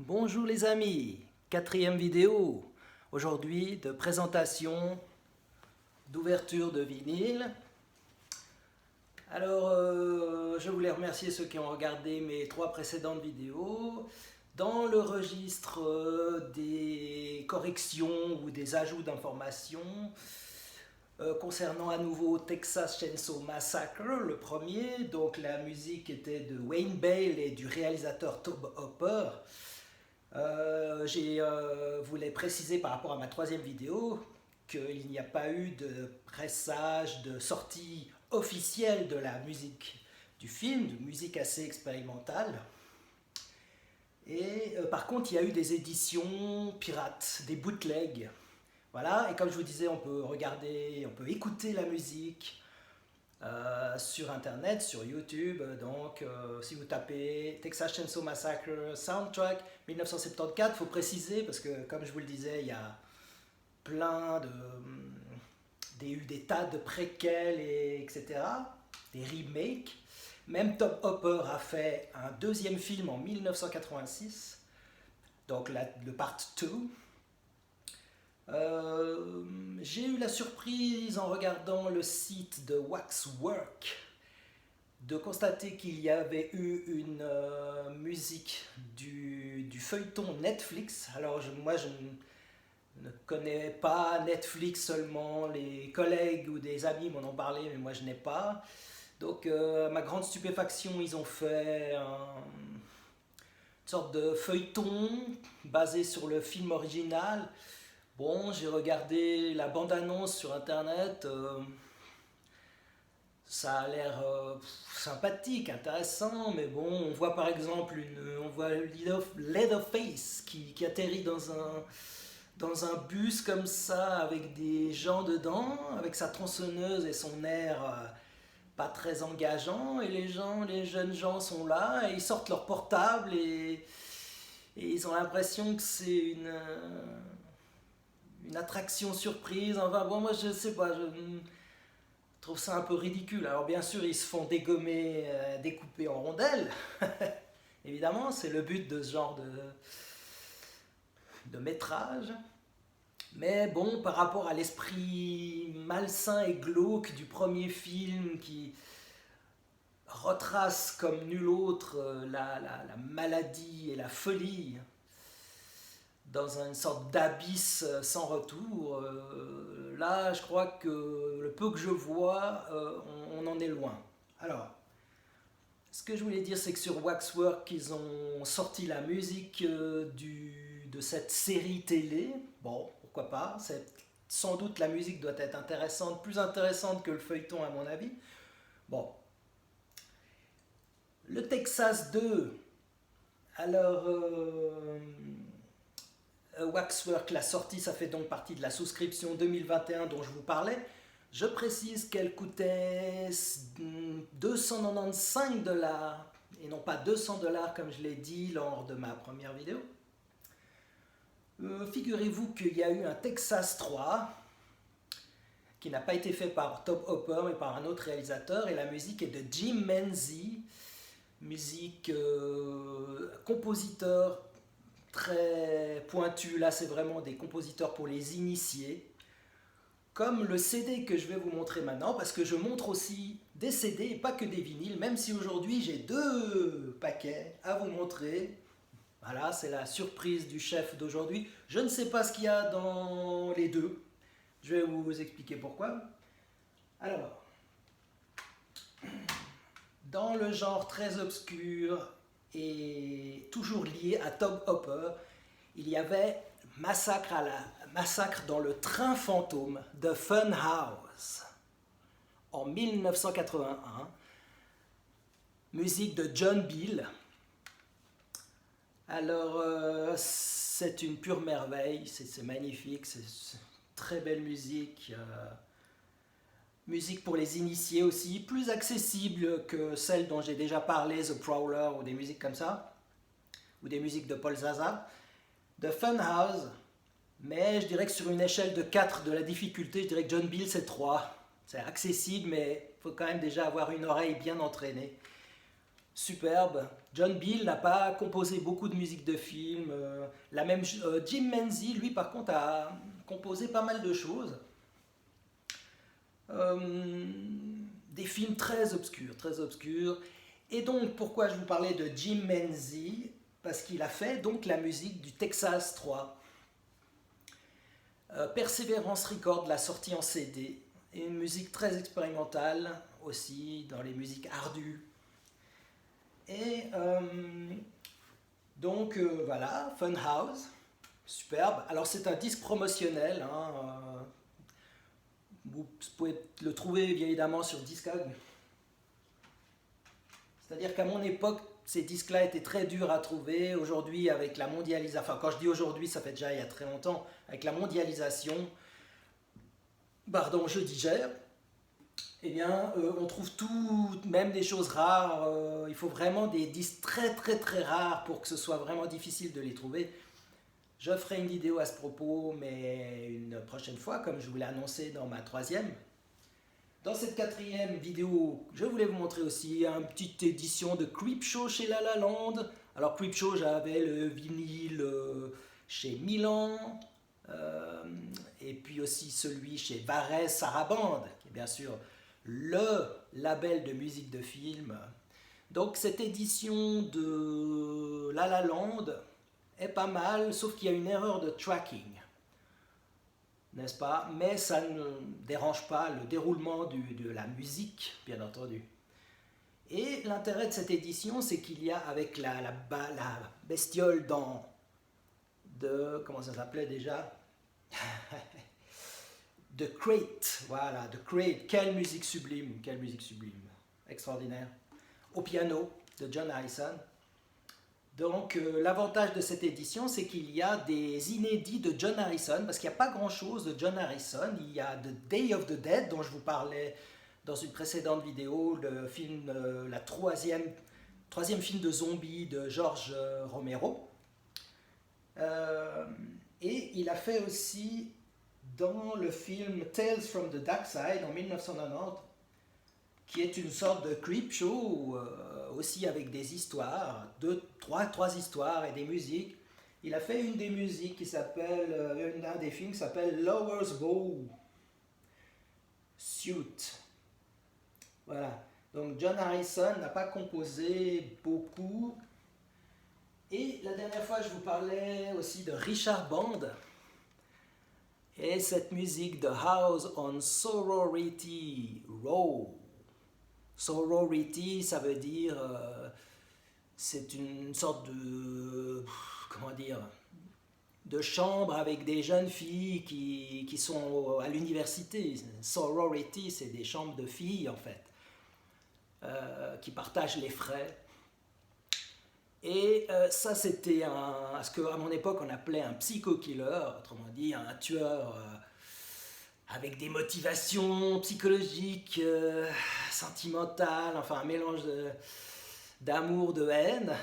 Bonjour les amis, quatrième vidéo, aujourd'hui de présentation, d'ouverture de vinyle. Alors, je voulais remercier ceux qui ont regardé mes 3 précédentes vidéos. Dans le registre des corrections ou des ajouts d'informations, concernant à nouveau Texas Chainsaw Massacre, le premier, donc la musique était de Wayne Bale et du réalisateur Tobe Hooper. Voulais préciser par rapport à ma 3e vidéo qu'il n'y a pas eu de pressage, de sortie officielle de la musique du film, de musique assez expérimentale. Et par contre, il y a eu des éditions pirates, des bootlegs. Voilà, et comme je vous disais, on peut regarder, on peut écouter la musique sur internet, sur YouTube. Donc, si vous tapez Texas Chainsaw Massacre Soundtrack 1974, il faut préciser, parce que comme je vous le disais, il y a plein de. Des tas de préquels, etc., des remakes. Même Tobe Hooper a fait un 2e film en 1986, donc le part 2. J'ai eu la surprise en regardant le site de Waxwork de constater qu'il y avait eu une musique du feuilleton Netflix. Alors moi je ne connais pas Netflix, seulement les collègues ou des amis m'en ont parlé, mais moi je n'ai pas. Donc à ma grande stupéfaction, ils ont fait une sorte de feuilleton basé sur le film original. Bon, j'ai regardé la bande-annonce sur internet, ça a l'air sympathique, intéressant, mais bon, on voit par exemple on voit Leatherface qui atterrit dans un bus comme ça avec des gens dedans, avec sa tronçonneuse et son air pas très engageant, et les jeunes gens sont là et ils sortent leur portable et ils ont l'impression que c'est une attraction surprise. Enfin bon, moi je sais pas, je trouve ça un peu ridicule. Alors bien sûr, ils se font dégommer, découper en rondelles. Évidemment, c'est le but de ce genre de métrage. Mais bon, par rapport à l'esprit malsain et glauque du premier film qui retrace comme nul autre la maladie et la folie dans une sorte d'abysse sans retour, là je crois que le peu que je vois, on en est loin. Alors, ce que je voulais dire, c'est que sur Waxwork, ils ont sorti la musique de cette série télé. Bon, pourquoi pas, sans doute la musique doit être intéressante, plus intéressante que le feuilleton à mon avis. Bon, le Texas 2, alors Waxwork l'a sortie, ça fait donc partie de la souscription 2021 dont je vous parlais. Je précise qu'elle coûtait 295$ et non pas 200$ comme je l'ai dit lors de ma première vidéo. Figurez-vous qu'il y a eu un Texas 3 qui n'a pas été fait par Tobe Hooper mais par un autre réalisateur, et la musique est de Jim Menzie, musique compositeur très pointu. Là c'est vraiment des compositeurs pour les initiés, comme le CD que je vais vous montrer maintenant, parce que je montre aussi des CD et pas que des vinyles, même si aujourd'hui j'ai 2 paquets à vous montrer. Voilà, c'est la surprise du chef d'aujourd'hui. Je ne sais pas ce qu'il y a dans les 2, je vais vous expliquer pourquoi. Alors, dans le genre très obscur et toujours lié à Tobe Hooper, il y avait Massacre dans le train fantôme de Funhouse en 1981, musique de John Beal. Alors c'est une pure merveille, c'est magnifique, c'est très belle musique. Musique pour les initiés aussi, plus accessible que celle dont j'ai déjà parlé, The Prowler ou des musiques comme ça, ou des musiques de Paul Zaza, de Funhouse. Mais je dirais que sur une échelle de 4 de la difficulté, je dirais que John Beal c'est 3. C'est accessible, mais il faut quand même déjà avoir une oreille bien entraînée. superbe. John Beal n'a pas composé beaucoup de musique de film. Jim Menzies, lui, par contre, a composé pas mal de choses. Des films très obscurs, très obscurs. Et donc, pourquoi je vous parlais de Jim Menzies? Parce qu'il a fait donc la musique du Texas 3. Perseverance Records l'a sorti en CD. Et une musique très expérimentale aussi, dans les musiques ardues. Et donc voilà, Funhouse, superbe. Alors c'est un disque promotionnel, hein, vous pouvez le trouver bien évidemment sur Discog. C'est-à-dire qu'à mon époque, ces disques-là étaient très durs à trouver. Aujourd'hui, avec la mondialisation, enfin quand je dis aujourd'hui, ça fait déjà il y a très longtemps, avec la mondialisation, pardon, je digère, eh bien, on trouve tout, même des choses rares. Il faut vraiment des disques très très très rares pour que ce soit vraiment difficile de les trouver. Je ferai une vidéo à ce propos, mais une prochaine fois, comme je vous l'ai annoncé dans ma troisième. Dans cette quatrième vidéo, je voulais vous montrer aussi une petite édition de Creepshow chez La La Land. Alors Creepshow, j'avais le vinyle chez Milan, et puis aussi celui chez Varese Sarabande, qui est bien sûr le label de musique de film. Donc cette édition de La La Land est pas mal, sauf qu'il y a une erreur de tracking, n'est-ce pas? Mais ça ne dérange pas le déroulement de la musique, bien entendu. Et l'intérêt de cette édition, c'est qu'il y a avec la bestiole comment ça s'appelait déjà? The Crate, voilà, The Crate, quelle musique sublime, extraordinaire. Au piano de John Harrison. Donc l'avantage de cette édition, c'est qu'il y a des inédits de John Harrison, parce qu'il n'y a pas grand-chose de John Harrison. Il y a The Day of the Dead, dont je vous parlais dans une précédente vidéo, le film, troisième film de zombies de George Romero. Et il a fait aussi dans le film Tales from the Dark Side en 1990, qui est une sorte de Creepshow, aussi avec des histoires, trois histoires et des musiques. Il a fait une des musiques qui s'appelle, un des films qui s'appelle Lover's Bow Suit. Voilà. Donc John Harrison n'a pas composé beaucoup. Et la dernière fois, je vous parlais aussi de Richard Band. Et cette musique de House on Sorority Row. Sorority, ça veut dire, c'est une sorte de, comment dire, de chambre avec des jeunes filles qui sont à l'université. Sorority, c'est des chambres de filles en fait, qui partagent les frais. Et ça, c'était ce qu'à mon époque on appelait un psycho-killer, autrement dit un tueur avec des motivations psychologiques, sentimentales, enfin un mélange d'amour, de haine.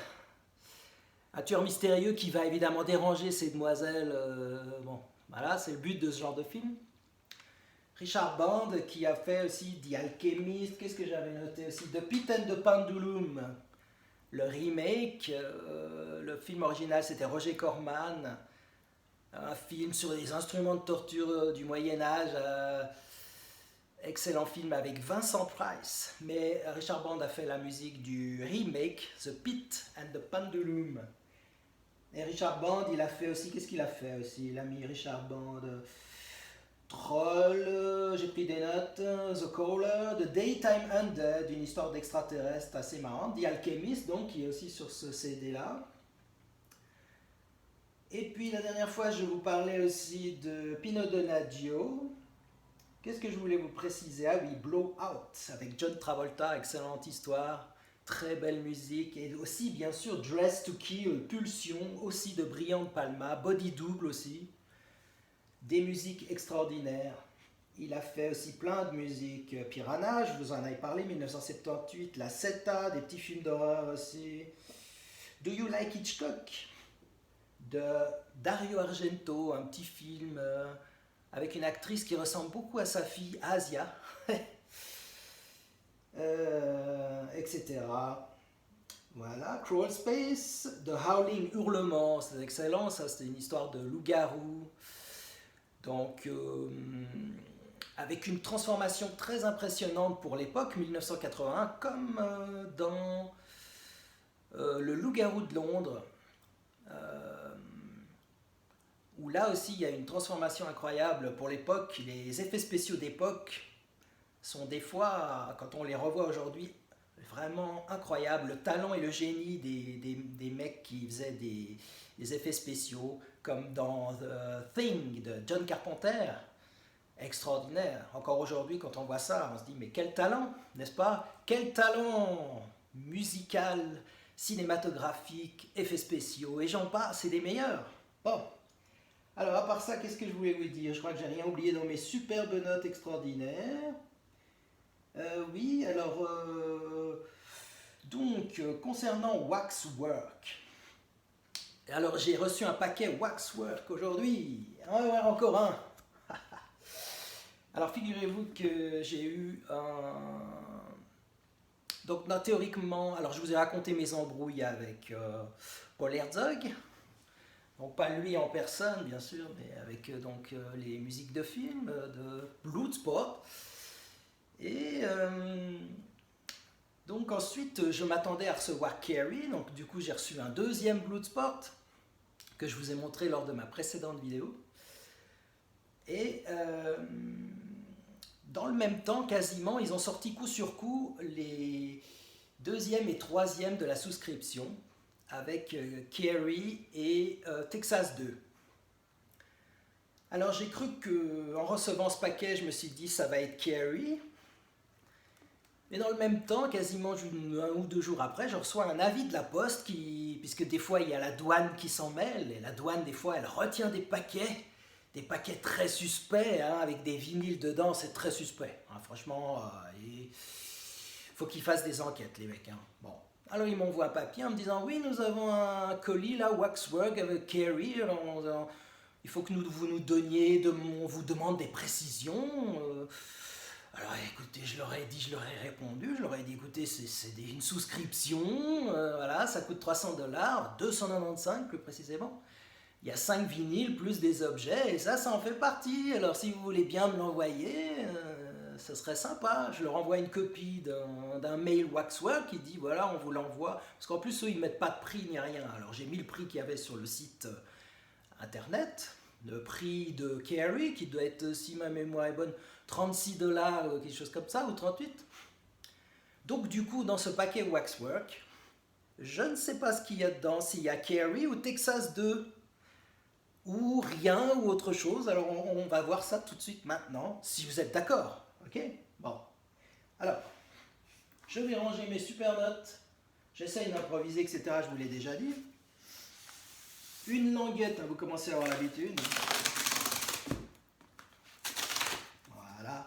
Un tueur mystérieux qui va évidemment déranger ces demoiselles. Bon, voilà, c'est le but de ce genre de film. Richard Band qui a fait aussi The Alchemist, qu'est-ce que j'avais noté aussi? The Pit and the Pendulum, le remake, le film original c'était Roger Corman, un film sur les instruments de torture du Moyen-Âge, excellent film avec Vincent Price, mais Richard Band a fait la musique du remake, The Pit and the Pendulum. Et Richard Band, il a fait aussi, qu'est-ce qu'il a fait aussi? Il a mis Richard Band, Troll, j'ai pris des notes, The Caller, The Daytime Undead, une histoire d'extraterrestre assez marrante, The Alchemist, donc, qui est aussi sur ce CD-là. Et puis la dernière fois, je vous parlais aussi de Pino Donaggio. Qu'est-ce que je voulais vous préciser? Ah oui, Blow Out, avec John Travolta, excellente histoire, très belle musique, et aussi bien sûr Dress to Kill, Pulsion, aussi de Brian De Palma, Body Double aussi, des musiques extraordinaires. Il a fait aussi plein de musique. Piranha, je vous en avais parlé, 1978, La Seta, des petits films d'horreur aussi. Do You Like Hitchcock de Dario Argento, un petit film avec une actrice qui ressemble beaucoup à sa fille Asia, etc. Voilà, Crawl Space, The Howling, Hurlement, c'est excellent, ça c'était une histoire de loup-garou. Donc, avec une transformation très impressionnante pour l'époque, 1981, comme dans Le Loup-garou de Londres, euh, où là aussi il y a une transformation incroyable pour l'époque. Les effets spéciaux d'époque sont des fois, quand on les revoit aujourd'hui, vraiment incroyables. Le talent et le génie des mecs qui faisaient des effets spéciaux, comme dans The Thing de John Carpenter, extraordinaire. Encore aujourd'hui, quand on voit ça, on se dit, mais quel talent, n'est-ce pas? Quel talent musical, cinématographique, effets spéciaux, et j'en passe, c'est des meilleurs. Bon, alors à part ça, qu'est-ce que je voulais vous dire? Je crois que j'ai rien oublié dans mes superbes notes extraordinaires. Oui, alors, donc, concernant Waxwork, alors j'ai reçu un paquet Waxwork aujourd'hui. Ah ouais, encore un. Alors figurez-vous que j'ai eu un... Donc non, théoriquement, alors je vous ai raconté mes embrouilles avec Paul Herzog. Donc pas lui en personne, bien sûr, mais avec les musiques de films, de Bloodsport. Et donc ensuite, je m'attendais à recevoir Carrie, donc du coup j'ai reçu un deuxième Bloodsport que je vous ai montré lors de ma précédente vidéo. Et dans le même temps, quasiment, ils ont sorti coup sur coup les deuxième et troisième de la souscription avec Carrie et Texas 2. Alors j'ai cru qu'en recevant ce paquet, je me suis dit ça va être Carrie. Mais dans le même temps, quasiment un ou deux jours après, je reçois un avis de la poste puisque des fois il y a la douane qui s'en mêle, et la douane des fois elle retient des paquets très suspects, hein, avec des vinyles dedans, c'est très suspect. Hein, franchement, il faut qu'ils fassent des enquêtes, les mecs. Hein. Bon. Alors ils m'envoient un papier en me disant, oui, nous avons un colis là, Waxwork avec Carrie, il faut que vous nous donniez, on vous demande des précisions. Alors écoutez, je leur ai répondu, je leur ai dit, écoutez, c'est une souscription, voilà, ça coûte $300, 295 plus précisément. Il y a 5 vinyles plus des objets, et ça en fait partie. Alors si vous voulez bien me l'envoyer, ça serait sympa. Je leur envoie une copie d'un mail Waxwork qui dit, voilà, on vous l'envoie. Parce qu'en plus, eux, ils ne mettent pas de prix ni rien. Alors j'ai mis le prix qu'il y avait sur le site internet, le prix de Carrie, qui doit être, si ma mémoire est bonne, $36 ou quelque chose comme ça, ou 38. Donc du coup, dans ce paquet Waxwork, je ne sais pas ce qu'il y a dedans, s'il y a Carrie ou Texas 2, ou rien, ou autre chose. Alors on va voir ça tout de suite maintenant, si vous êtes d'accord. Ok? Bon. Alors, je vais ranger mes super notes. J'essaye d'improviser, etc. Je vous l'ai déjà dit. Une languette, hein, vous commencez à avoir l'habitude. Voilà.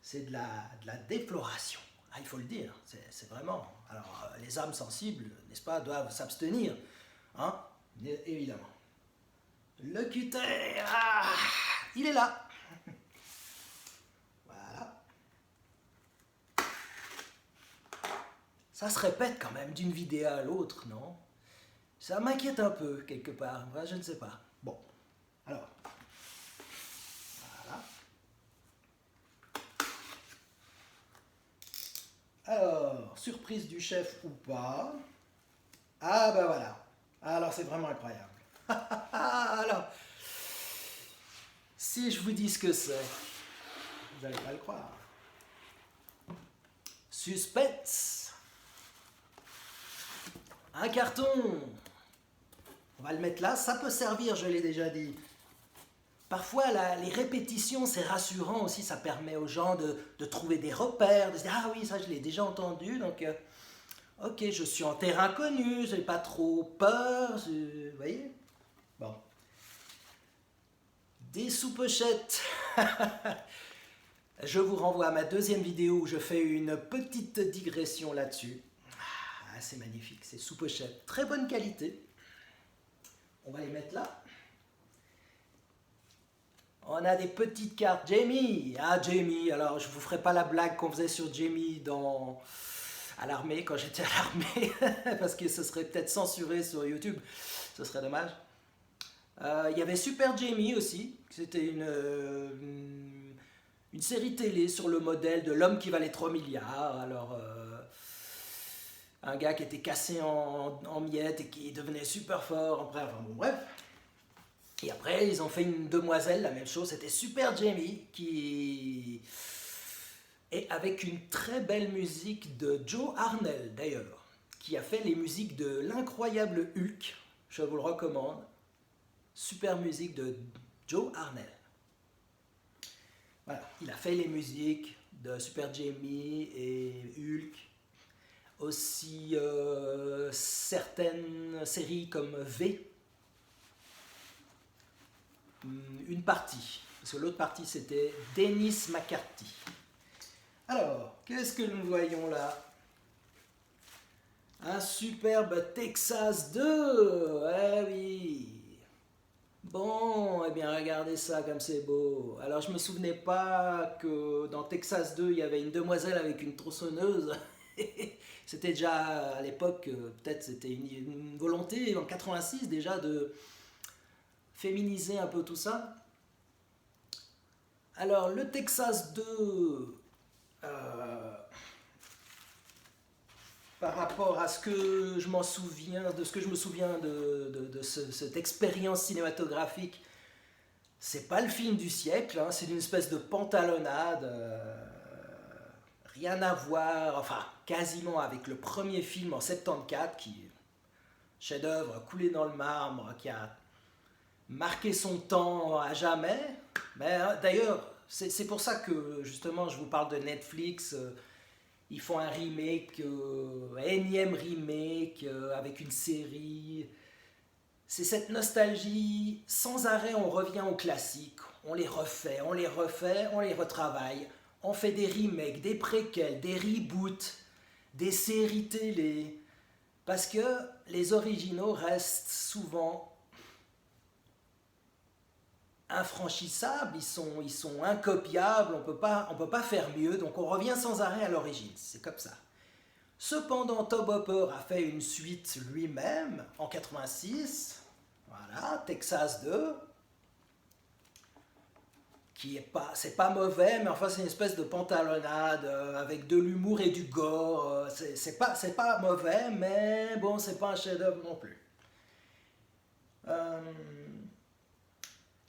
C'est de la défloration. Ah, il faut le dire, c'est vraiment... Alors, les âmes sensibles, n'est-ce pas, doivent s'abstenir. Hein? Évidemment. Le cutter, il est là. Voilà. Ça se répète quand même d'une vidéo à l'autre, non? Ça m'inquiète un peu, quelque part. Moi, je ne sais pas. Bon, alors... Alors, surprise du chef ou pas? Ah ben voilà. Alors c'est vraiment incroyable. Alors, si je vous dis ce que c'est, vous n'allez pas le croire. Suspense. Un carton. On va le mettre là. Ça peut servir, je l'ai déjà dit. Parfois, les répétitions, c'est rassurant aussi. Ça permet aux gens de trouver des repères, de se dire, ah oui, ça je l'ai déjà entendu. Donc, ok, je suis en terrain connu, j'ai pas trop peur. Vous voyez? Bon. Des sous-pochettes. Je vous renvoie à ma deuxième vidéo où je fais une petite digression là-dessus. Ah, c'est magnifique, c'est sous-pochettes. Très bonne qualité. On va les mettre là. On a des petites cartes. Jamie. Ah, Jamie. Alors, je ne vous ferai pas la blague qu'on faisait sur Jamie à l'armée, quand j'étais à l'armée, parce que ce serait peut-être censuré sur YouTube, ce serait dommage. Il y avait Super Jamie aussi, c'était une série télé sur le modèle de l'homme qui valait 3 milliards. Alors, un gars qui était cassé en miettes et qui devenait super fort, enfin bon, bref. Et après, ils ont fait une demoiselle, la même chose, c'était Super Jamie, qui est avec une très belle musique de Joe Arnell, d'ailleurs, qui a fait les musiques de l'incroyable Hulk, je vous le recommande. Super musique de Joe Arnell. Voilà, il a fait les musiques de Super Jamie et Hulk. Aussi certaines séries comme V. Une partie. Parce que l'autre partie c'était Dennis McCarthy. Alors, qu'est-ce que nous voyons là? Un superbe Texas 2. Eh oui. Bon, eh bien regardez ça comme c'est beau. Alors je me souvenais pas que dans Texas 2 il y avait une demoiselle avec une tronçonneuse. C'était déjà à l'époque, peut-être c'était une volonté en 86 déjà de féminiser un peu tout ça. Alors le Texas 2, par rapport à ce que je m'en souviens, de ce que je me souviens de cette expérience cinématographique, c'est pas le film du siècle, hein, c'est une espèce de pantalonnade, rien à voir, enfin quasiment avec le premier film en 74 qui chef-d'œuvre coulé dans le marbre, qui a marqué son temps à jamais. Mais d'ailleurs, c'est pour ça que justement je vous parle de Netflix. Ils font un remake, énième remake avec une série. C'est cette nostalgie, sans arrêt on revient aux classiques, on les refait, on les refait, on les retravaille, on fait des remakes, des préquels, des reboots, des séries télé, parce que les originaux restent souvent infranchissables, ils sont incopiables, on peut pas faire mieux, donc on revient sans arrêt à l'origine, c'est comme ça. Cependant, Tobe Hooper a fait une suite lui-même en 86, voilà, Texas 2, qui est pas, c'est pas mauvais, mais enfin c'est une espèce de pantalonnade avec de l'humour et du gore. C'est pas mauvais, mais bon, c'est pas un chef-d'œuvre non plus. Euh,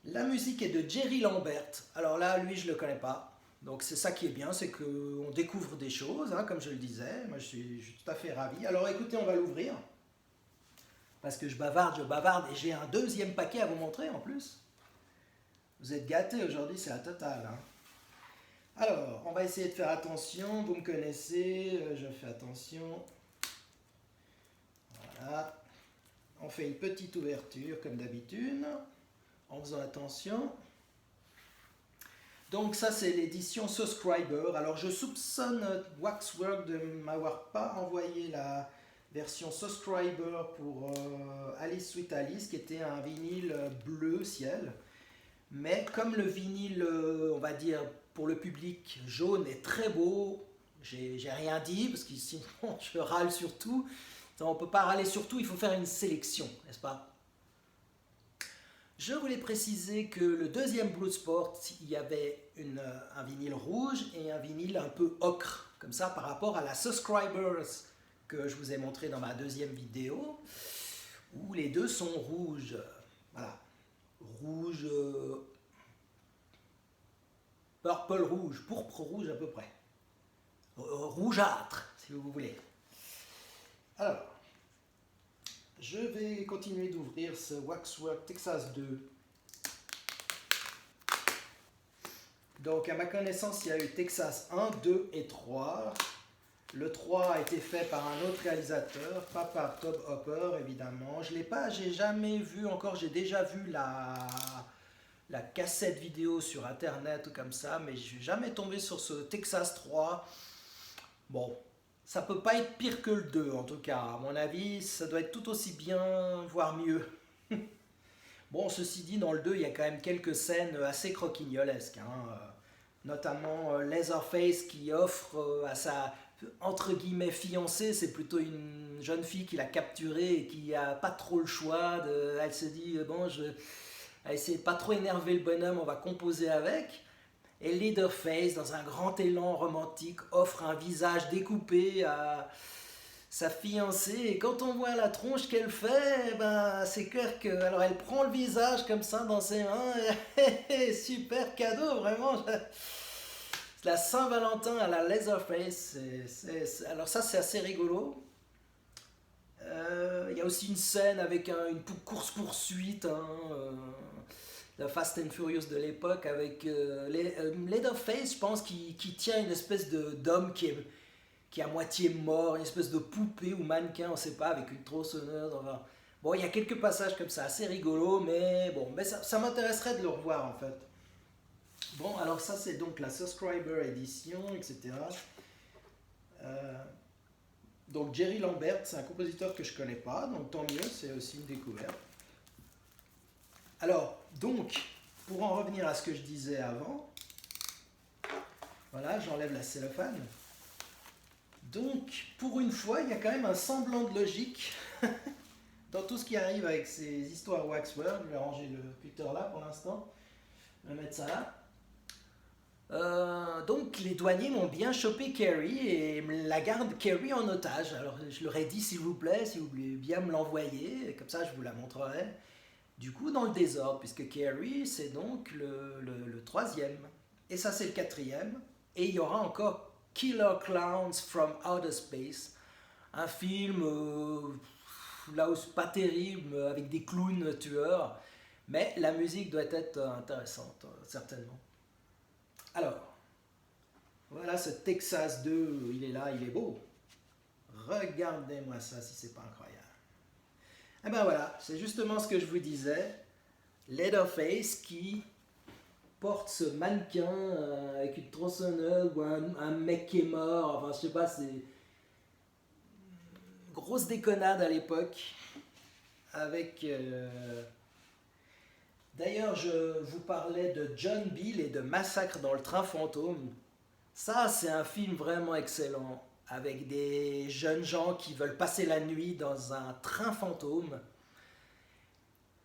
la musique est de Jerry Lambert. Alors là, lui, je le connais pas. Donc c'est ça qui est bien, c'est qu'on découvre des choses, hein, comme je le disais. Moi, je suis tout à fait ravi. Alors écoutez, on va l'ouvrir. Parce que je bavarde, et j'ai un deuxième paquet à vous montrer en plus. Vous êtes gâtés aujourd'hui, c'est la totale. Hein. Alors, on va essayer de faire attention. Vous me connaissez, je fais attention. Voilà. On fait une petite ouverture comme d'habitude, en faisant attention. Donc ça c'est l'édition Subscriber. Alors je soupçonne Waxwork de ne m'avoir pas envoyé la version Subscriber pour Alice Sweet Alice, qui était un vinyle bleu ciel. Mais comme le vinyle, on va dire, pour le public jaune est très beau, j'ai rien dit, parce que sinon je râle sur tout. On ne peut pas râler sur tout, il faut faire une sélection, n'est-ce pas? Je voulais préciser que le deuxième Bloodsport, il y avait un vinyle rouge et un vinyle un peu ocre, comme ça par rapport à la Subscribers que je vous ai montré dans ma deuxième vidéo, où les deux sont rouges. Voilà. Rouge, purple rouge, pourpre rouge à peu près. Rougeâtre, si vous voulez. Alors, je vais continuer d'ouvrir ce Waxwork Texas 2. Donc, à ma connaissance, il y a eu Texas 1, 2 et 3. Le 3 a été fait par un autre réalisateur, pas par Tobe Hooper, évidemment. J'ai jamais vu encore, j'ai déjà vu la cassette vidéo sur internet ou comme ça, mais je suis jamais tombé sur ce Texas 3. Bon, ça peut pas être pire que le 2 en tout cas, à mon avis, ça doit être tout aussi bien, voire mieux. Bon, ceci dit, dans le 2, il y a quand même quelques scènes assez croquignolesques, hein, notamment Leatherface qui offre à sa entre guillemets fiancée, c'est plutôt une jeune fille qui l'a capturée et qui a pas trop le choix. Elle se dit, bon, je vais essayer de pas trop énerver le bonhomme, on va composer avec. Et Leatherface, dans un grand élan romantique, offre un visage découpé à sa fiancée. Et quand on voit la tronche qu'elle fait, ben, c'est clair que... Alors elle prend le visage comme ça dans ses mains. Et super cadeau, vraiment. La Saint-Valentin à la Leatherface. Alors ça, c'est assez rigolo. Il y a aussi une scène avec une course-poursuite. La Fast and Furious de l'époque avec Leatherface, je pense, qui tient une espèce d'homme qui est à moitié mort, une espèce de poupée ou mannequin, on ne sait pas, avec une tronçonneuse. Enfin. Bon, il y a quelques passages comme ça, assez rigolos, mais bon, mais ça m'intéresserait de le revoir en fait. Bon, alors ça c'est donc la Subscriber Edition, etc. Donc Jerry Lambert, c'est un compositeur que je connais pas, donc tant mieux, c'est aussi une découverte. Alors, donc, pour en revenir à ce que je disais avant, voilà, j'enlève la cellophane. Donc, pour une fois, il y a quand même un semblant de logique dans tout ce qui arrive avec ces histoires Waxwork. Je vais ranger le cutter là pour l'instant. Je vais mettre ça là. Donc, les douaniers m'ont bien chopé Carrie et la gardent Carrie en otage. Alors, je leur ai dit, s'il vous plaît, si vous voulez bien me l'envoyer, comme ça je vous la montrerai. Du coup, dans le désordre, puisque Carrie, c'est donc le troisième. Et ça, c'est le quatrième. Et il y aura encore Killer Clowns from Outer Space, un film là où c'est pas terrible, avec des clowns tueurs, mais la musique doit être intéressante, certainement. Alors, voilà ce Texas 2, il est là, il est beau. Regardez-moi ça si c'est pas incroyable. Et ben voilà, c'est justement ce que je vous disais. Leatherface qui porte ce mannequin avec une tronçonneuse ou un mec qui est mort, enfin je sais pas, c'est une grosse déconnade à l'époque avec... D'ailleurs, je vous parlais de John Bill et de Massacre dans le train fantôme. Ça, c'est un film vraiment excellent avec des jeunes gens qui veulent passer la nuit dans un train fantôme.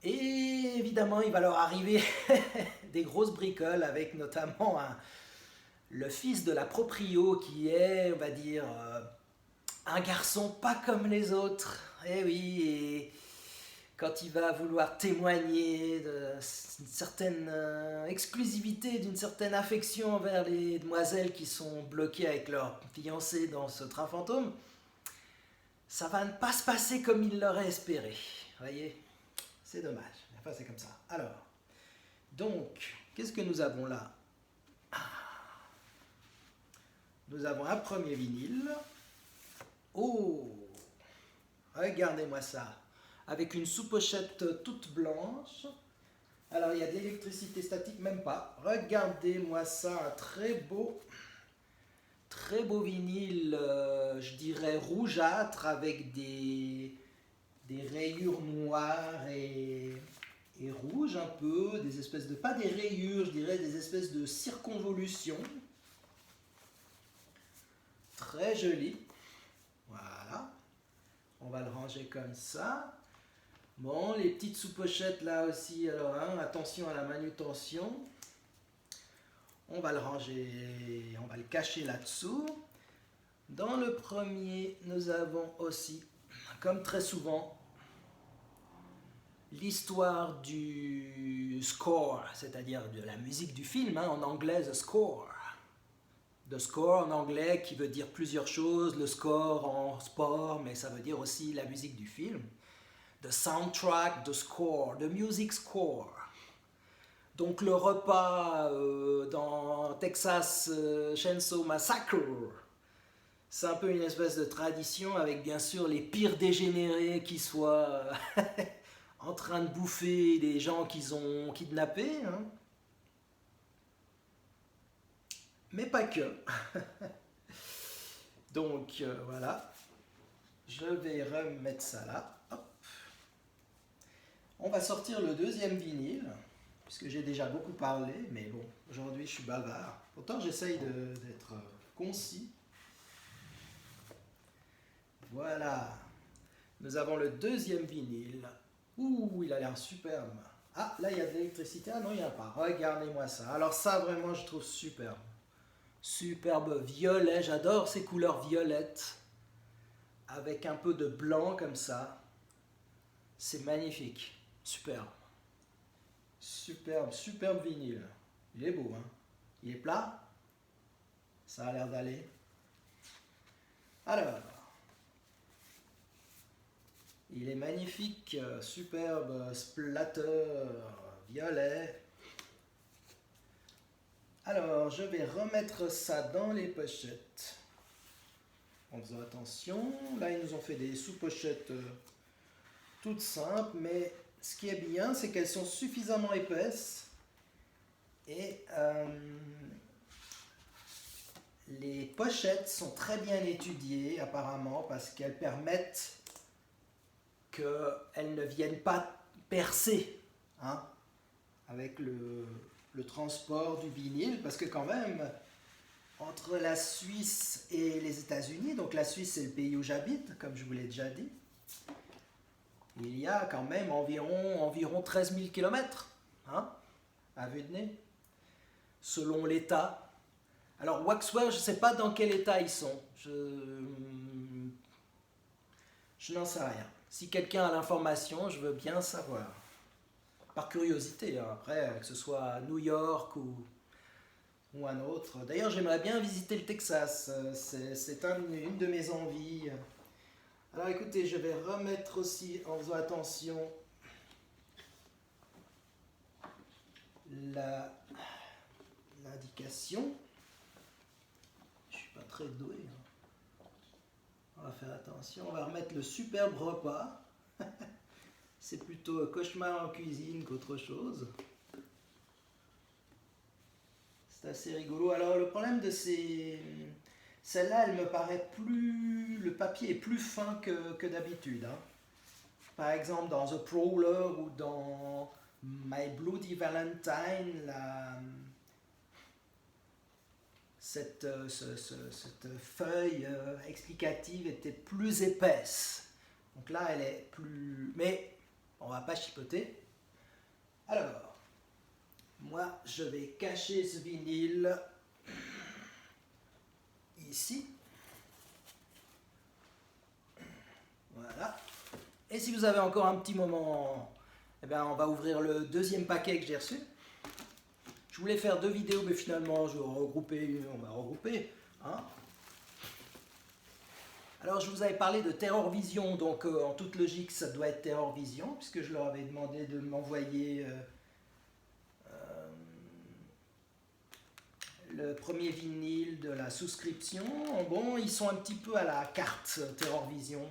Et évidemment, il va leur arriver des grosses bricoles avec notamment le fils de la proprio qui est, on va dire, un garçon pas comme les autres. Et oui, et quand il va vouloir témoigner d'une certaine exclusivité, d'une certaine affection envers les demoiselles qui sont bloquées avec leur fiancé dans ce train fantôme, ça va ne pas se passer comme il l'aurait espéré. Vous voyez ? C'est dommage. Enfin, c'est comme ça. Alors, donc, qu'est-ce que nous avons là ? Nous avons un premier vinyle. Oh ! Regardez-moi ça. Avec une sous-pochette toute blanche. Alors, il y a de l'électricité statique, même pas. Regardez-moi ça, un très beau vinyle, je dirais rougeâtre, avec des rayures noires et rouges un peu, des espèces de, pas des rayures, je dirais des espèces de circonvolutions. Très joli. Voilà. On va le ranger comme ça. Bon, les petites sous-pochettes là aussi, alors attention à la manutention. On va le ranger, on va le cacher là-dessous. Dans le premier, nous avons aussi, comme très souvent, l'histoire du score, c'est-à-dire de la musique du film, en anglais, the score. The score en anglais qui veut dire plusieurs choses, le score en sport, mais ça veut dire aussi la musique du film. The soundtrack, the score, the music score. Donc le repas dans Texas Chainsaw Massacre, c'est un peu une espèce de tradition avec bien sûr les pires dégénérés qui soient en train de bouffer des gens qu'ils ont kidnappés. Mais pas que. Donc voilà, je vais remettre ça là. Hop. On va sortir le deuxième vinyle, puisque j'ai déjà beaucoup parlé, mais bon, aujourd'hui je suis bavard. Pourtant j'essaye d'être concis. Voilà. Nous avons le deuxième vinyle. Ouh, il a l'air superbe. Ah, là, il y a de l'électricité. Ah non, il n'y en a pas. Regardez-moi ça. Alors ça, vraiment, je trouve superbe. Superbe violet. J'adore ces couleurs violettes. Avec un peu de blanc comme ça. C'est magnifique. Superbe. Superbe, superbe vinyle. Il est beau, hein. Il est plat. Ça a l'air d'aller. Alors, il est magnifique, superbe, splatter, violet. Alors, je vais remettre ça dans les pochettes. En faisant attention. Là, ils nous ont fait des sous-pochettes toutes simples, mais ce qui est bien, c'est qu'elles sont suffisamment épaisses. Et les pochettes sont très bien étudiées, apparemment, parce qu'elles permettent qu'elles ne viennent pas percer, hein, avec le transport du vinyle, parce que quand même, entre la Suisse et les États-Unis, donc la Suisse c'est le pays où j'habite, comme je vous l'ai déjà dit, il y a quand même environ 13 000 km, hein, à vue de nez, selon l'État. Alors Waxwork, je ne sais pas dans quel état ils sont, je n'en sais rien. Si quelqu'un a l'information, je veux bien savoir. Par curiosité, hein. Après, que ce soit à New York ou un autre. D'ailleurs, j'aimerais bien visiter le Texas. C'est une de mes envies. Alors écoutez, je vais remettre aussi, en faisant attention, l'indication. Je ne suis pas très doué, hein. On va faire attention. On va remettre le superbe repas. C'est plutôt cauchemar en cuisine qu'autre chose. C'est assez rigolo. Alors le problème de celle-là, elle me paraît plus... Le papier est plus fin que d'habitude, hein. Par exemple, dans The Prowler ou dans My Bloody Valentine, cette feuille explicative était plus épaisse. Donc là, elle est plus... Mais on va pas chipoter. Alors, moi, je vais cacher ce vinyle ici. Voilà. Et si vous avez encore un petit moment, eh bien, on va ouvrir le deuxième paquet que j'ai reçu. Je voulais faire 2 vidéos, mais finalement, on va regrouper. Hein. Alors, je vous avais parlé de Terror Vision, donc en toute logique, ça doit être Terror Vision, puisque je leur avais demandé de m'envoyer le premier vinyle de la souscription. Bon, ils sont un petit peu à la carte Terror Vision.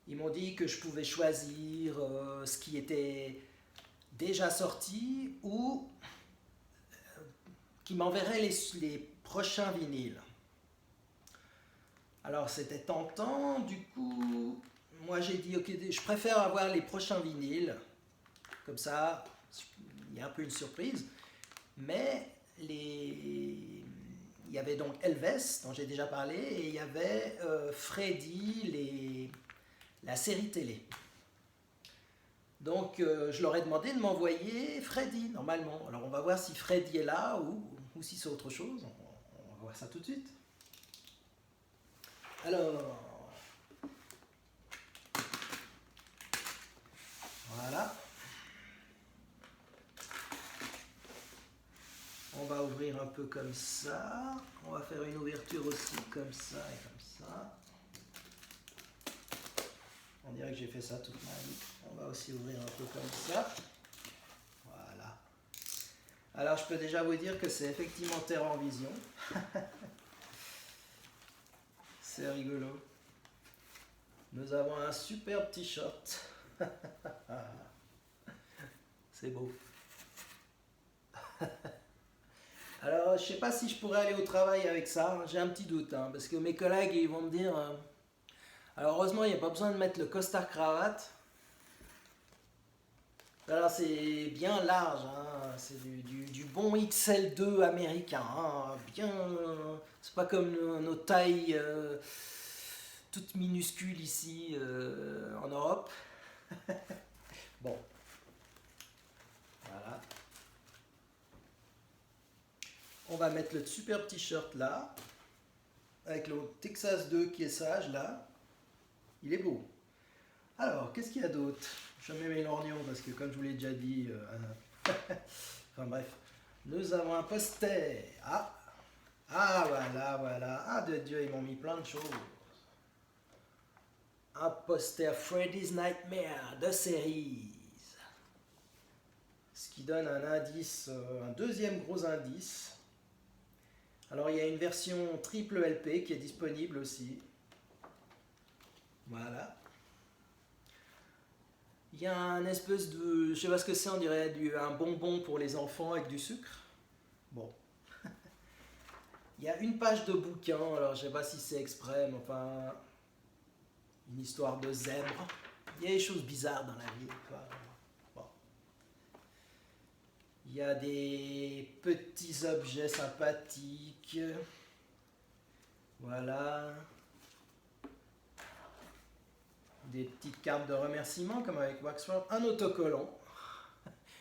Ils m'ont dit que je pouvais choisir ce qui était déjà sorti ou qui m'enverrait les prochains vinyles. Alors c'était tentant, du coup, moi j'ai dit ok, je préfère avoir les prochains vinyles, comme ça il y a un peu une surprise, mais il y avait donc Elvis, dont j'ai déjà parlé, et il y avait Freddy, la série télé. Donc je leur ai demandé de m'envoyer Freddy, normalement. Alors on va voir si Freddy est là ou si c'est autre chose. On va voir ça tout de suite. Alors, voilà. On va ouvrir un peu comme ça. On va faire une ouverture aussi comme ça et comme ça. On dirait que j'ai fait ça toute ma vie. On va aussi ouvrir un peu comme ça. Voilà. Alors je peux déjà vous dire que c'est effectivement Terror Vision. C'est rigolo. Nous avons un superbe t-shirt. C'est beau. Alors, je sais pas si je pourrais aller au travail avec ça. J'ai un petit doute, hein, parce que mes collègues ils vont me dire. Alors, heureusement, il n'y a pas besoin de mettre le costard cravate. Alors, c'est bien large, hein, c'est du bon XL2 américain. Hein, bien, c'est pas comme nos tailles toute minuscule ici en Europe. Bon, voilà. On va mettre le super t-shirt là, avec le Texas 2 qui est sage là. Il est beau. Alors, qu'est-ce qu'il y a d'autre? Je mets mes lorgnons parce que comme je vous l'ai déjà dit... enfin bref. Nous avons un poster. Ah, voilà, voilà. Ah, de Dieu, ils m'ont mis plein de choses. Un poster Freddy's Nightmare de série. Ce qui donne un indice, un deuxième gros indice. Alors, il y a une version triple LP qui est disponible aussi. Voilà. Il y a un espèce de... Je sais pas ce que c'est, on dirait un bonbon pour les enfants avec du sucre. Bon. Il y a une page de bouquin, alors je sais pas si c'est exprès, mais enfin... Une histoire de zèbre. Il y a des choses bizarres dans la vie. Enfin, bon. Il y a des petits objets sympathiques. Voilà. Des petites cartes de remerciement comme avec Waxwork. Un autocollant.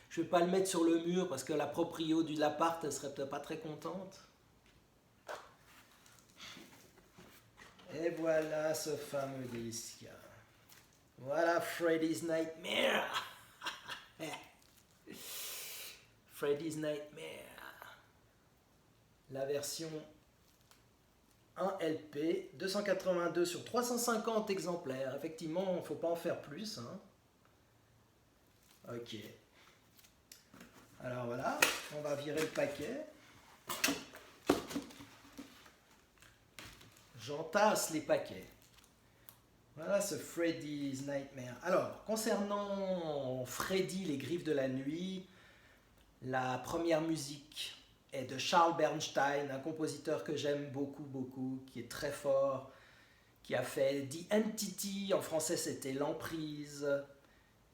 Je ne vais pas le mettre sur le mur parce que la proprio de l'appart ne serait peut-être pas très contente. Et voilà ce fameux disque. Voilà Freddy's Nightmare. Freddy's Nightmare. La version 1 LP, 282 sur 350 exemplaires. Effectivement, il ne faut pas en faire plus. Hein. Ok. Alors voilà, on va virer le paquet. J'entasse les paquets. Voilà ce Freddy's Nightmare. Alors, concernant Freddy, les griffes de la nuit, la première musique est de Charles Bernstein, un compositeur que j'aime beaucoup, beaucoup, qui est très fort, qui a fait The Entity, en français c'était L'Emprise,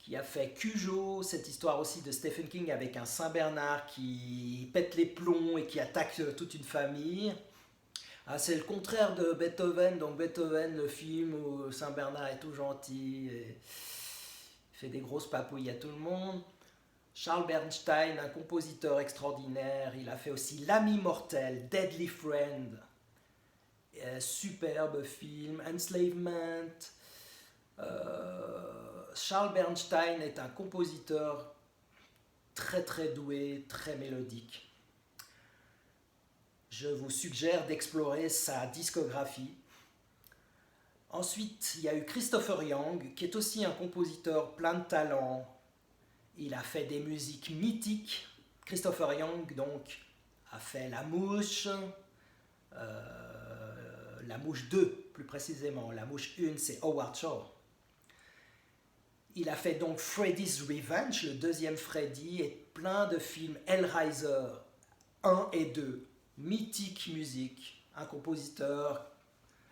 qui a fait Cujo, cette histoire aussi de Stephen King avec un Saint-Bernard qui pète les plombs et qui attaque toute une famille. Ah, c'est le contraire de Beethoven, donc Beethoven, le film où Saint-Bernard est tout gentil et fait des grosses papouilles à tout le monde. Charles Bernstein, un compositeur extraordinaire, il a fait aussi L'Ami Mortel, Deadly Friend, superbe film, Enslavement. Charles Bernstein est un compositeur très très doué, très mélodique. Je vous suggère d'explorer sa discographie. Ensuite, il y a eu Christopher Young, qui est aussi un compositeur plein de talent. Il a fait des musiques mythiques. Christopher Young, donc, a fait La Mouche, La Mouche 2, plus précisément. La Mouche 1, c'est Howard Shore. Il a fait donc Freddy's Revenge, le deuxième Freddy, et plein de films Hellraiser 1 et 2. Mythique musique, un compositeur.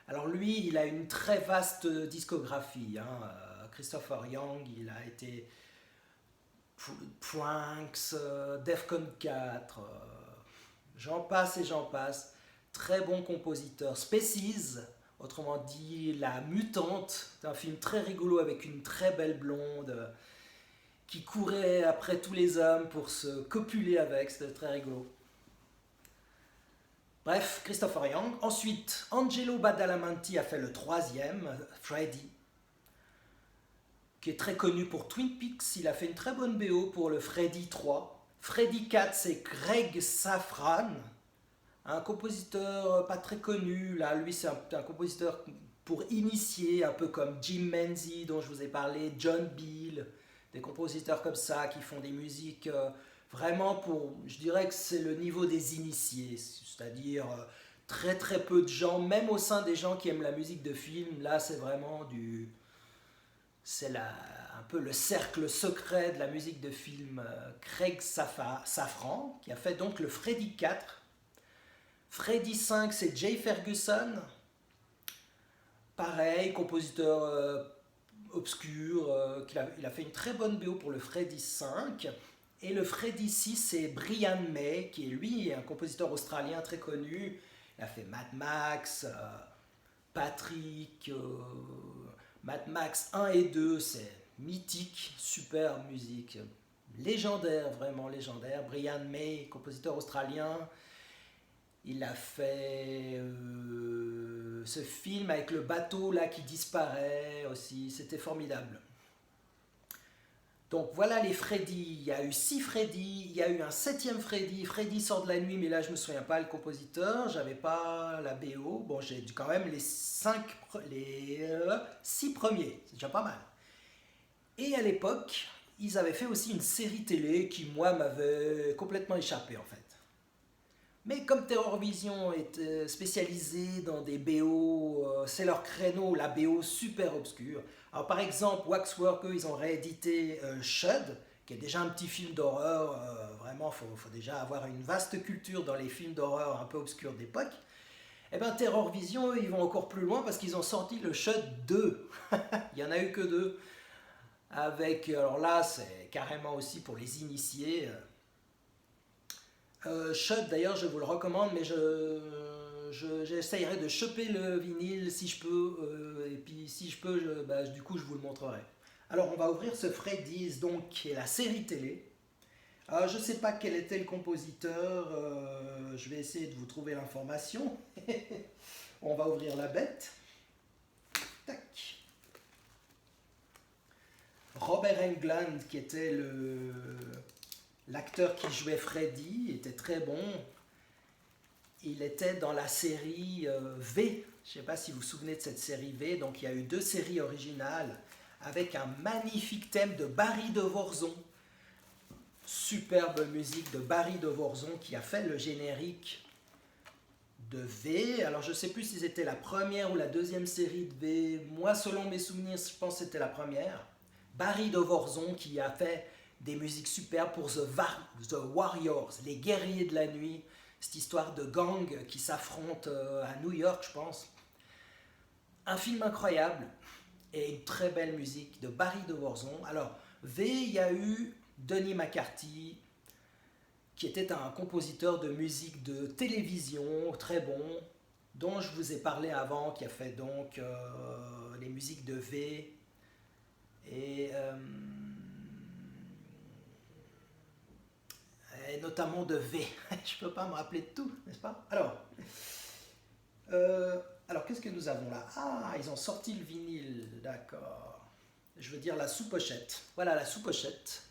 Alors lui, il a une très vaste discographie. Hein. Christopher Young, il a été Pranks, Defcon 4, j'en passe et j'en passe. Très bon compositeur. Species, autrement dit La Mutante, c'est un film très rigolo avec une très belle blonde qui courait après tous les hommes pour se copuler avec, c'était très rigolo. Bref, Christopher Young. Ensuite, Angelo Badalamenti a fait le troisième, Freddy, qui est très connu pour Twin Peaks. Il a fait une très bonne BO pour le Freddy 3. Freddy 4, c'est Greg Safran, un compositeur pas très connu. Là, lui, c'est un compositeur pour initier, un peu comme Jim Menzie, dont je vous ai parlé, John Beal, des compositeurs comme ça qui font des musiques... Vraiment pour, je dirais que c'est le niveau des initiés, c'est-à-dire très très peu de gens, même au sein des gens qui aiment la musique de film, là c'est vraiment un peu le cercle secret de la musique de film. Craig Safran, qui a fait donc le Freddy 4. Freddy 5, c'est Jay Ferguson, pareil, compositeur obscur, il a fait une très bonne BO pour le Freddy 5. Et le Freddy 6, c'est Brian May, qui est lui un compositeur australien très connu. Il a fait Mad Max, Patrick, Mad Max 1 et 2, c'est mythique, super musique, légendaire, vraiment légendaire. Brian May, compositeur australien, il a fait ce film avec le bateau là qui disparaît aussi, c'était formidable. Donc voilà les Freddy, il y a eu 6 Freddy, il y a eu un 7e Freddy, Freddy sort de la nuit, mais là je me souviens pas le compositeur, j'avais pas la BO, bon j'ai quand même les 6 premiers, c'est déjà pas mal. Et à l'époque, ils avaient fait aussi une série télé qui moi m'avait complètement échappé en fait. Mais comme Terror Vision est spécialisé dans des BO, c'est leur créneau, la BO super obscure. Alors par exemple, Waxwork, eux, ils ont réédité Shud, qui est déjà un petit film d'horreur. Vraiment, faut déjà avoir une vaste culture dans les films d'horreur un peu obscurs d'époque. Et bien Terror Vision, eux, ils vont encore plus loin parce qu'ils ont sorti le Shud 2. Il n'y en a eu que 2. Avec, alors là, c'est carrément aussi pour les initiés. Shud d'ailleurs je vous le recommande mais j'essayerai de choper le vinyle si je peux et puis si je peux du coup je vous le montrerai. Alors on va ouvrir ce Freddy's donc qui est la série télé. Alors je sais pas quel était le compositeur, je vais essayer de vous trouver l'information. On va ouvrir la bête. Tac. Robert Englund qui était l'acteur qui jouait Freddy était très bon. Il était dans la série V. Je ne sais pas si vous vous souvenez de cette série V. Donc il y a eu 2 séries originales avec un magnifique thème de Barry Devorzon. Superbe musique de Barry Devorzon qui a fait le générique de V. Alors je ne sais plus si c'était la première ou la deuxième série de V. Moi, selon mes souvenirs, je pense que c'était la première. Barry Devorzon qui a fait des musiques superbes pour The Warriors, les guerriers de la nuit, cette histoire de gang qui s'affrontent à New York, je pense. Un film incroyable et une très belle musique de Barry Devorzon. Alors, V, il y a eu Denis McCarthy, qui était un compositeur de musique de télévision très bon, dont je vous ai parlé avant, qui a fait donc les musiques de V et notamment de V. Je ne peux pas me rappeler de tout, n'est-ce pas? Alors qu'est-ce que nous avons là? Ah, ils ont sorti le vinyle, d'accord. Je veux dire la sous-pochette. Voilà la sous-pochette.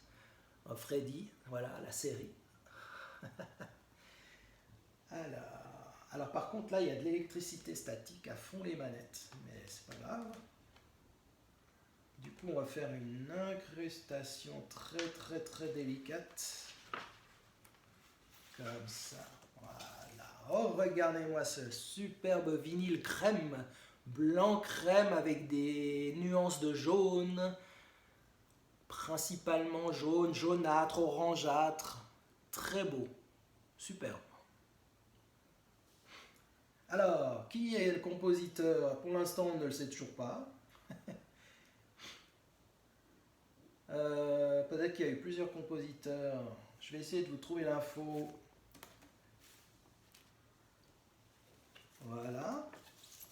Freddy, voilà la série. Alors par contre là, il y a de l'électricité statique à fond les manettes, mais c'est pas grave. Du coup, on va faire une incrustation très très très délicate. Comme ça, voilà. Oh, regardez-moi ce superbe vinyle crème, blanc crème avec des nuances de jaune, principalement jaune, jaunâtre, orangeâtre. Très beau, superbe. Alors, qui est le compositeur? Pour l'instant, on ne le sait toujours pas. Peut-être qu'il y a eu plusieurs compositeurs. Je vais essayer de vous trouver l'info. Voilà.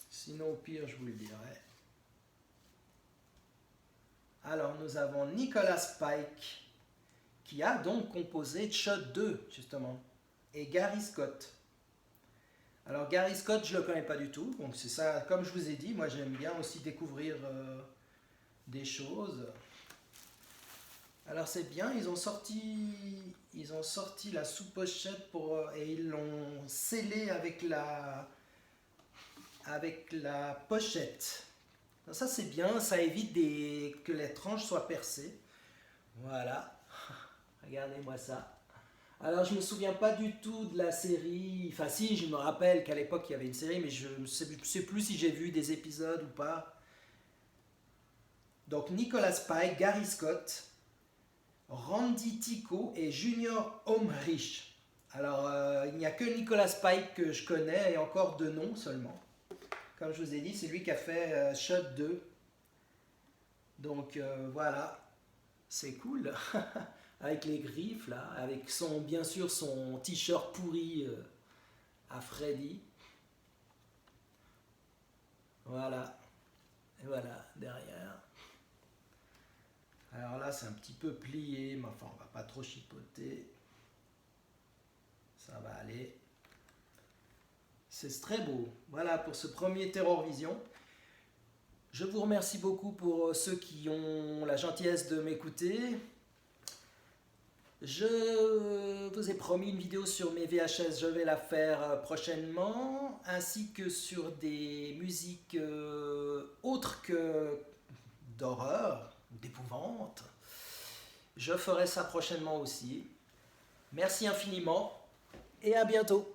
Sinon, au pire, je vous le dirai. Alors, nous avons Nicholas Pike, qui a donc composé Shud 2, justement, et Gary Scott. Alors, Gary Scott, je ne le connais pas du tout, donc c'est ça, comme je vous ai dit, moi j'aime bien aussi découvrir des choses. Alors c'est bien, ils ont sorti la sous-pochette et ils l'ont scellé avec la pochette. Alors ça c'est bien, ça évite que les tranches soient percées. Voilà, regardez-moi ça. Alors je me souviens pas du tout de la série, enfin si, je me rappelle qu'à l'époque il y avait une série, mais je ne sais plus si j'ai vu des épisodes ou pas. Donc Nicholas Pike, Gary Scott, Randy Tico et Junior Homrich. Alors, il n'y a que Nicholas Pike que je connais et encore 2 noms seulement. Comme je vous ai dit, c'est lui qui a fait Shud 2. Donc voilà, c'est cool. Avec les griffes là, avec bien sûr son t-shirt pourri à Freddy. Voilà. Et voilà, derrière. Alors là, c'est un petit peu plié, mais enfin, on va pas trop chipoter. Ça va aller. C'est très beau. Voilà pour ce premier Terror Vision. Je vous remercie beaucoup pour ceux qui ont la gentillesse de m'écouter. Je vous ai promis une vidéo sur mes VHS, je vais la faire prochainement, ainsi que sur des musiques autres que d'horreur, d'épouvante. Je ferai ça prochainement aussi. Merci infiniment et à bientôt.